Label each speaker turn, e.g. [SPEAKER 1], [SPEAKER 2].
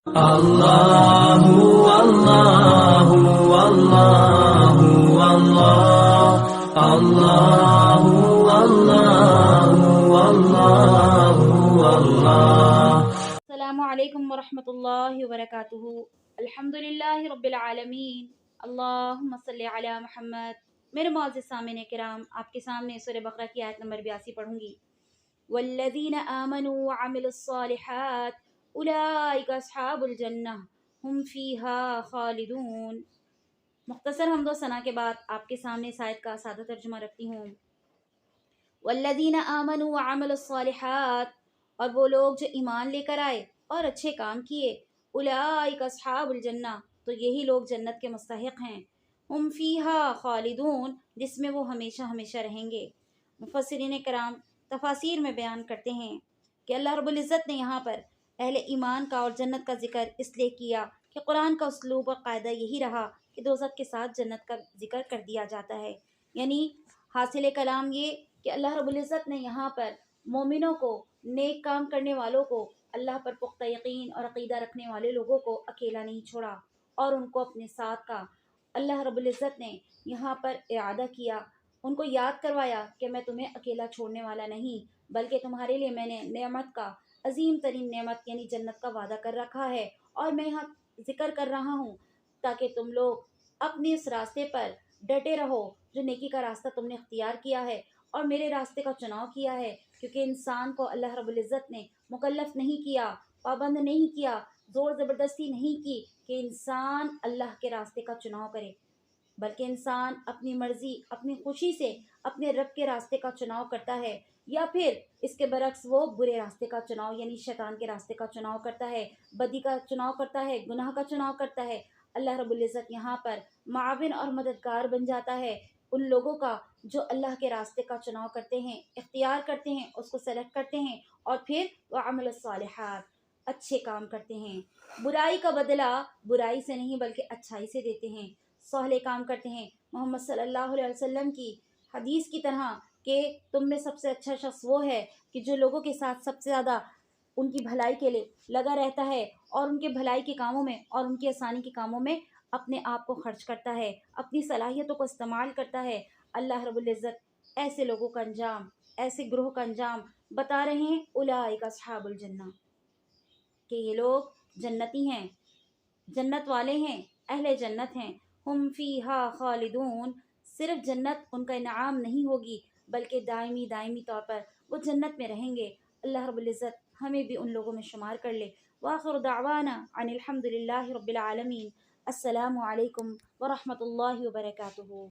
[SPEAKER 1] اللہ اللہ اللہ اللہ اللہ اللہ اللہ۔
[SPEAKER 2] السلام علیکم ورحمۃ اللہ وبرکاتہ۔ الحمدللہ رب العالمین، اللہم صلی علی محمد۔ میرے معزز سامعین کرام، آپ کے سامنے سورہ بقرہ کی آیت نمبر 82 پڑھوں گی۔ والذین آمنوا وعملوا الصالحات اولئک اصحاب الجنہ ہم فیہا خالدون۔ مختصر حمد و ثنا کے بعد آپ کے سامنے اس آیت کا سادہ ترجمہ رکھتی ہوں۔ والذین آمنوا وعملوا الصالحات، اور وہ لوگ جو ایمان لے کر آئے اور اچھے کام کیے، اولئک اصحاب الجنہ، تو یہی لوگ جنت کے مستحق ہیں، ہم فیہا خالدون، جس میں وہ ہمیشہ ہمیشہ رہیں گے۔ مفسرین کرام تفاسیر میں بیان کرتے ہیں کہ اللہ رب العزت نے یہاں پر اہل ایمان کا اور جنت کا ذکر اس لیے کیا کہ قرآن کا اسلوب اور قاعدہ یہی رہا کہ دوزخ کے ساتھ جنت کا ذکر کر دیا جاتا ہے۔ یعنی حاصل کلام یہ کہ اللہ رب العزت نے یہاں پر مومنوں کو، نیک کام کرنے والوں کو، اللہ پر پختہ یقین اور عقیدہ رکھنے والے لوگوں کو اکیلا نہیں چھوڑا اور ان کو اپنے ساتھ کا اللہ رب العزت نے یہاں پر اعادہ کیا، ان کو یاد کروایا کہ میں تمہیں اکیلا چھوڑنے والا نہیں، بلکہ تمہارے لیے میں نے نعمت کا، عظیم ترین نعمت یعنی جنت کا وعدہ کر رکھا ہے، اور میں یہاں ذکر کر رہا ہوں تاکہ تم لوگ اپنے اس راستے پر ڈٹے رہو جو نیکی کا راستہ تم نے اختیار کیا ہے اور میرے راستے کا چناؤ کیا ہے، کیونکہ انسان کو اللہ رب العزت نے مکلف نہیں کیا، پابند نہیں کیا، زور زبردستی نہیں کی کہ انسان اللہ کے راستے کا چناؤ کرے، بلکہ انسان اپنی مرضی، اپنی خوشی سے اپنے رب کے راستے کا چناؤ کرتا ہے، یا پھر اس کے برعکس وہ برے راستے کا چناؤ یعنی شیطان کے راستے کا چناؤ کرتا ہے، بدی کا چناؤ کرتا ہے، گناہ کا چناؤ کرتا ہے۔ اللہ رب العزت یہاں پر معاون اور مددگار بن جاتا ہے ان لوگوں کا جو اللہ کے راستے کا چناؤ کرتے ہیں، اختیار کرتے ہیں، اس کو سلیکٹ کرتے ہیں، اور پھر وعمل الصالحات، اچھے کام کرتے ہیں، برائی کا بدلہ برائی سے نہیں بلکہ اچھائی سے دیتے ہیں، صالح کام کرتے ہیں۔ محمد صلی اللہ علیہ وسلم کی حدیث کی طرح کہ تم میں سب سے اچھا شخص وہ ہے کہ جو لوگوں کے ساتھ سب سے زیادہ ان کی بھلائی کے لیے لگا رہتا ہے اور ان کے بھلائی کے کاموں میں اور ان کی آسانی کے کاموں میں اپنے آپ کو خرچ کرتا ہے، اپنی صلاحیتوں کو استعمال کرتا ہے۔ اللہ رب العزت ایسے لوگوں کا انجام، ایسے گروہ کا انجام بتا رہے ہیں، اولئک اصحاب الجنہ، کہ یہ لوگ جنتی ہیں، جنت والے ہیں، اہل جنت ہیں، ہم فیہا خالدون، صرف جنت ان کا انعام نہیں ہوگی بلکہ دائمی طور پر وہ جنت میں رہیں گے۔ اللہ رب العزت ہمیں بھی ان لوگوں میں شمار کر لے۔ وآخر دعوانا ان الحمد للہ رب العالمین۔ السلام علیکم ورحمۃ اللہ وبرکاتہ۔